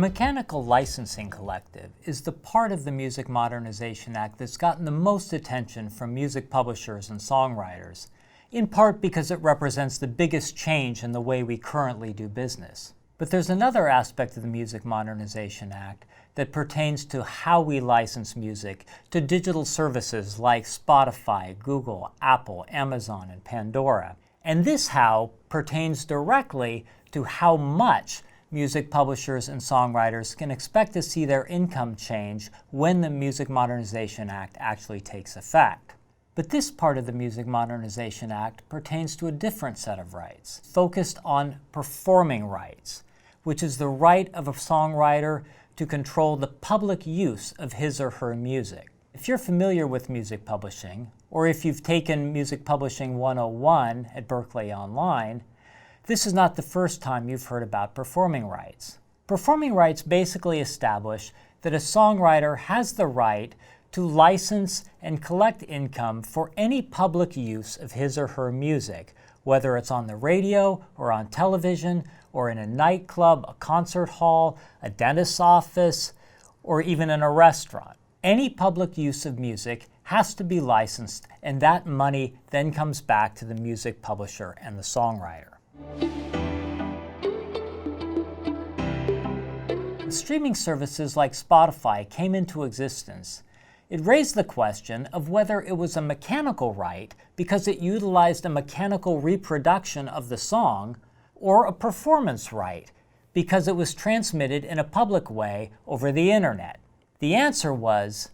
Mechanical Licensing Collective is the part of the Music Modernization Act that's gotten the most attention from music publishers and songwriters, in part because it represents the biggest change in the way we currently do business. But there's another aspect of the Music Modernization Act that pertains to how we license music to digital services like Spotify, Google, Apple, Amazon, and Pandora. And this how pertains directly to how much music publishers and songwriters can expect to see their income change when the Music Modernization Act actually takes effect. But this part of the Music Modernization Act pertains to a different set of rights, focused on performing rights, which is the right of a songwriter to control the public use of his or her music. If you're familiar with music publishing, or if you've taken Music Publishing 101 at Berklee Online, this is not the first time you've heard about performing rights. Performing rights basically establish that a songwriter has the right to license and collect income for any public use of his or her music, whether it's on the radio or on television or in a nightclub, a concert hall, a dentist's office, or even in a restaurant. Any public use of music has to be licensed, and that money then comes back to the music publisher and the songwriter. When streaming services like Spotify came into existence, it raised the question of whether it was a mechanical right because it utilized a mechanical reproduction of the song, or a performance right because it was transmitted in a public way over the internet. The answer was,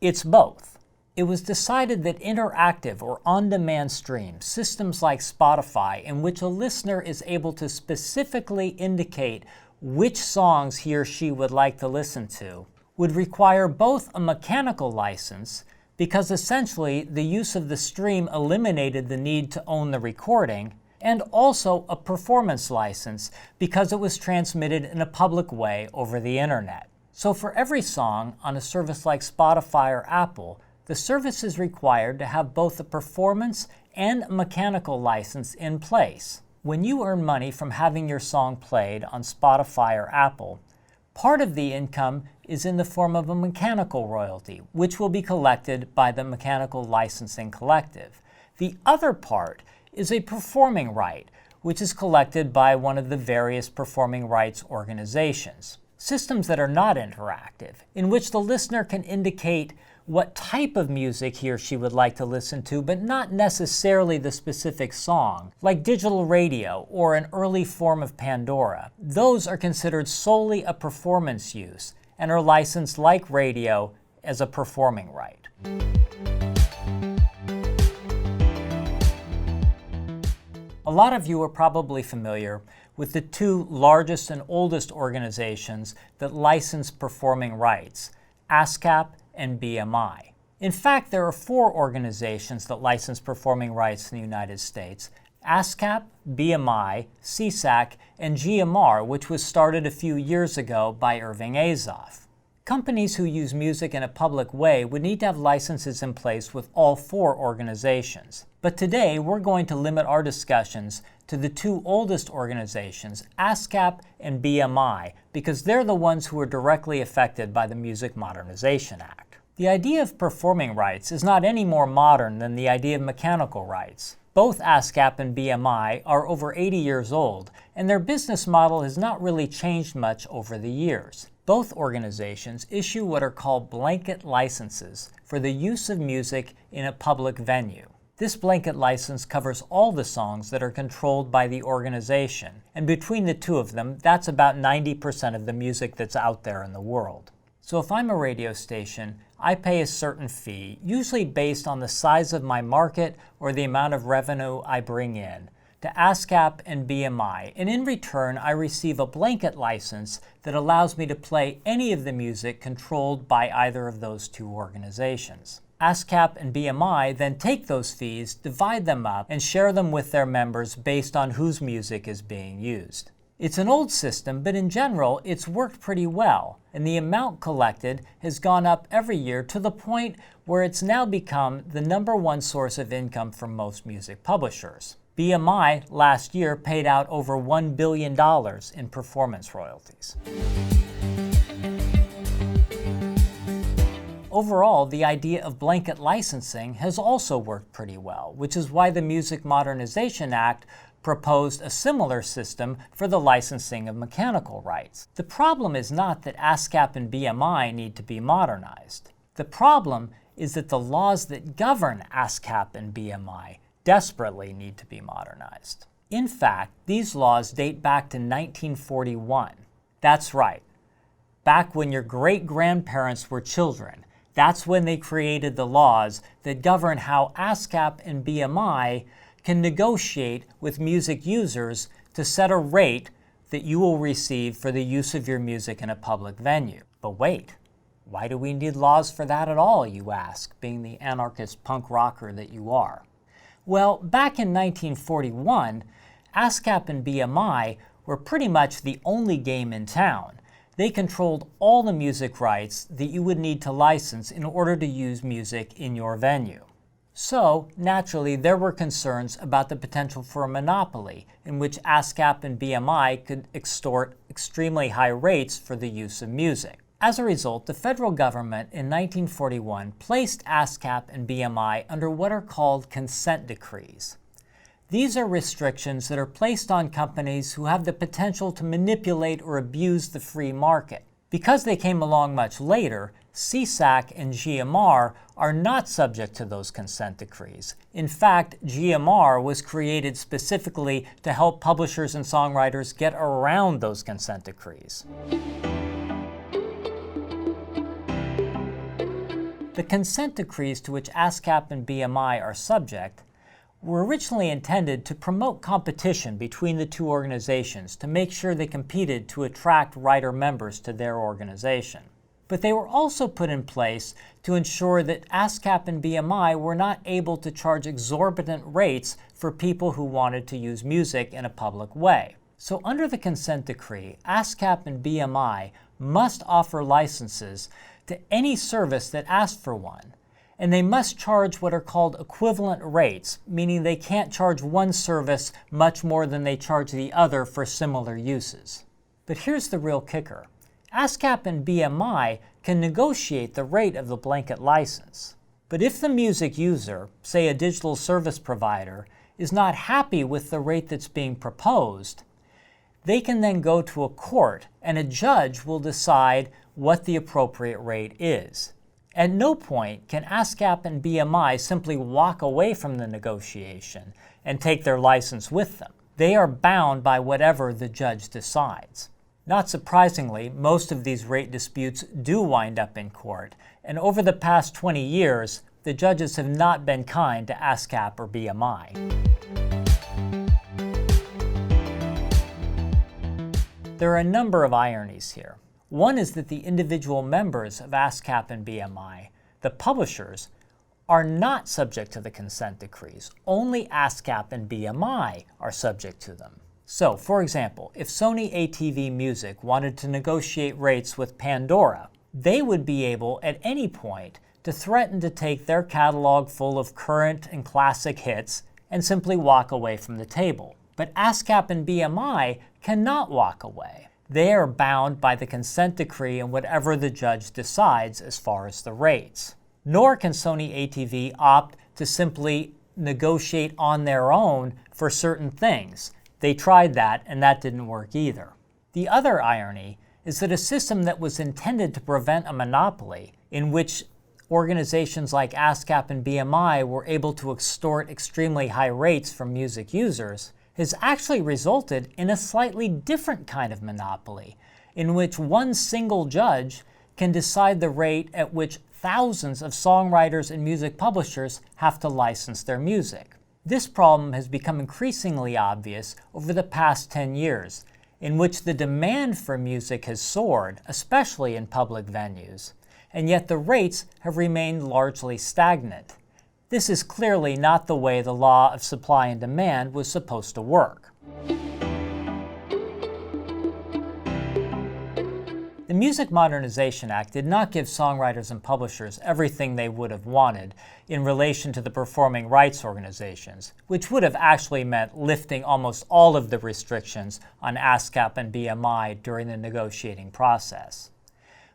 it's both. It was decided that interactive or on-demand streams, systems like Spotify, in which a listener is able to specifically indicate which songs he or she would like to listen to, would require both a mechanical license, because essentially the use of the stream eliminated the need to own the recording, and also a performance license because it was transmitted in a public way over the internet. So for every song on a service like Spotify or Apple, the service is required to have both a performance and a mechanical license in place. When you earn money from having your song played on Spotify or Apple, part of the income is in the form of a mechanical royalty, which will be collected by the Mechanical Licensing Collective. The other part is a performing right, which is collected by one of the various performing rights organizations. Systems that are not interactive, in which the listener can indicate what type of music he or she would like to listen to, but not necessarily the specific song, like digital radio or an early form of Pandora. Those are considered solely a performance use and are licensed like radio as a performing right. A lot of you are probably familiar with the two largest and oldest organizations that license performing rights, ASCAP and BMI. In fact, there are 4 organizations that license performing rights in the United States: ASCAP, BMI, CSAC, and GMR, which was started a few years ago by Irving Azoff. Companies who use music in a public way would need to have licenses in place with all 4 organizations. But today, we're going to limit our discussions to the 2 oldest organizations, ASCAP and BMI, because they're the ones who are directly affected by the Music Modernization Act. The idea of performing rights is not any more modern than the idea of mechanical rights. Both ASCAP and BMI are over 80 years old, and their business model has not really changed much over the years. Both organizations issue what are called blanket licenses for the use of music in a public venue. This blanket license covers all the songs that are controlled by the organization, and between the two of them, that's about 90% of the music that's out there in the world. So if I'm a radio station, I pay a certain fee, usually based on the size of my market or the amount of revenue I bring in, to ASCAP and BMI, and in return I receive a blanket license that allows me to play any of the music controlled by either of those 2 organizations. ASCAP and BMI then take those fees, divide them up, and share them with their members based on whose music is being used. It's an old system, but in general, it's worked pretty well, and the amount collected has gone up every year to the point where it's now become the #1 source of income for most music publishers. BMI last year paid out over $1 billion in performance royalties. Overall, the idea of blanket licensing has also worked pretty well, which is why the Music Modernization Act proposed a similar system for the licensing of mechanical rights. The problem is not that ASCAP and BMI need to be modernized. The problem is that the laws that govern ASCAP and BMI desperately need to be modernized. In fact, these laws date back to 1941. That's right. Back when your great-grandparents were children, that's when they created the laws that govern how ASCAP and BMI can negotiate with music users to set a rate that you will receive for the use of your music in a public venue. But wait, why do we need laws for that at all, you ask, being the anarchist punk rocker that you are? Well, back in 1941, ASCAP and BMI were pretty much the only game in town. They controlled all the music rights that you would need to license in order to use music in your venue. So, naturally, there were concerns about the potential for a monopoly in which ASCAP and BMI could extort extremely high rates for the use of music. As a result, the federal government in 1941 placed ASCAP and BMI under what are called consent decrees. These are restrictions that are placed on companies who have the potential to manipulate or abuse the free market. Because they came along much later, CSAC and GMR are not subject to those consent decrees. In fact, GMR was created specifically to help publishers and songwriters get around those consent decrees. The consent decrees to which ASCAP and BMI are subject were originally intended to promote competition between the two organizations to make sure they competed to attract writer members to their organization. But they were also put in place to ensure that ASCAP and BMI were not able to charge exorbitant rates for people who wanted to use music in a public way. So under the consent decree, ASCAP and BMI must offer licenses to any service that asks for one, and they must charge what are called equivalent rates, meaning they can't charge one service much more than they charge the other for similar uses. But here's the real kicker. ASCAP and BMI can negotiate the rate of the blanket license. But if the music user, say a digital service provider, is not happy with the rate that's being proposed, they can then go to a court and a judge will decide what the appropriate rate is. At no point can ASCAP and BMI simply walk away from the negotiation and take their license with them. They are bound by whatever the judge decides. Not surprisingly, most of these rate disputes do wind up in court, and over the past 20 years, the judges have not been kind to ASCAP or BMI. There are a number of ironies here. One is that the individual members of ASCAP and BMI, the publishers, are not subject to the consent decrees. Only ASCAP and BMI are subject to them. So, for example, if Sony ATV Music wanted to negotiate rates with Pandora, they would be able at any point to threaten to take their catalog full of current and classic hits and simply walk away from the table. But ASCAP and BMI cannot walk away. They are bound by the consent decree and whatever the judge decides as far as the rates. Nor can Sony ATV opt to simply negotiate on their own for certain things. They tried that, and that didn't work either. The other irony is that a system that was intended to prevent a monopoly, in which organizations like ASCAP and BMI were able to extort extremely high rates from music users, has actually resulted in a slightly different kind of monopoly, in which one single judge can decide the rate at which thousands of songwriters and music publishers have to license their music. This problem has become increasingly obvious over the past 10 years, in which the demand for music has soared, especially in public venues, and yet the rates have remained largely stagnant. This is clearly not the way the law of supply and demand was supposed to work. The Music Modernization Act did not give songwriters and publishers everything they would have wanted in relation to the performing rights organizations, which would have actually meant lifting almost all of the restrictions on ASCAP and BMI during the negotiating process.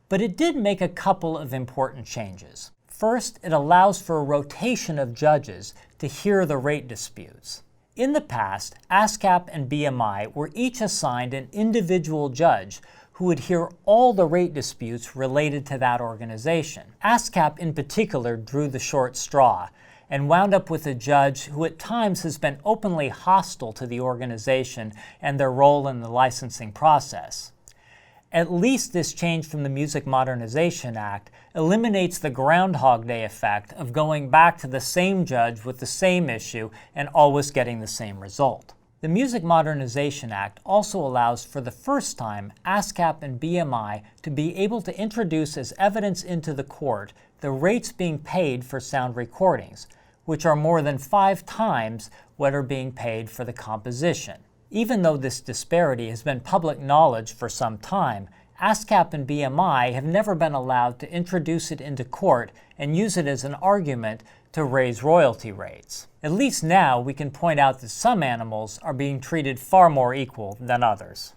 But it did make a couple of important changes. First, it allows for a rotation of judges to hear the rate disputes. In the past, ASCAP and BMI were each assigned an individual judge who would hear all the rate disputes related to that organization. ASCAP in particular drew the short straw and wound up with a judge who at times has been openly hostile to the organization and their role in the licensing process. At least this change from the Music Modernization Act eliminates the Groundhog Day effect of going back to the same judge with the same issue and always getting the same result. The Music Modernization Act also allows for the first time ASCAP and BMI to be able to introduce as evidence into the court the rates being paid for sound recordings, which are more than 5 times what are being paid for the composition. Even though this disparity has been public knowledge for some time, ASCAP and BMI have never been allowed to introduce it into court and use it as an argument to raise royalty rates. At least now we can point out that some animals are being treated far more equal than others.